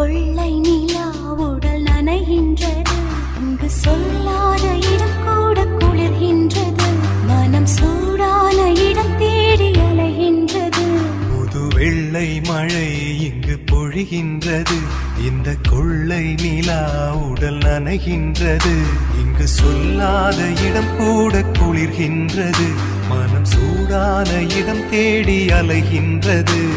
கொள்ளை நிலா உடல் நனைகின்றது. இங்கு சொல்லாத இடம் கூட குளிர்கின்றது. மனம் சூடான இடம் தேடி அலைகின்றது. புது வெள்ளை மழை இங்கு பொழிகின்றது. இந்த கொள்ளை நிலா உடல் நனைகின்றது. இங்கு சொல்லாத இடம் கூட குளிர்கின்றது. மனம் சூடான இடம் தேடி அலைகின்றது.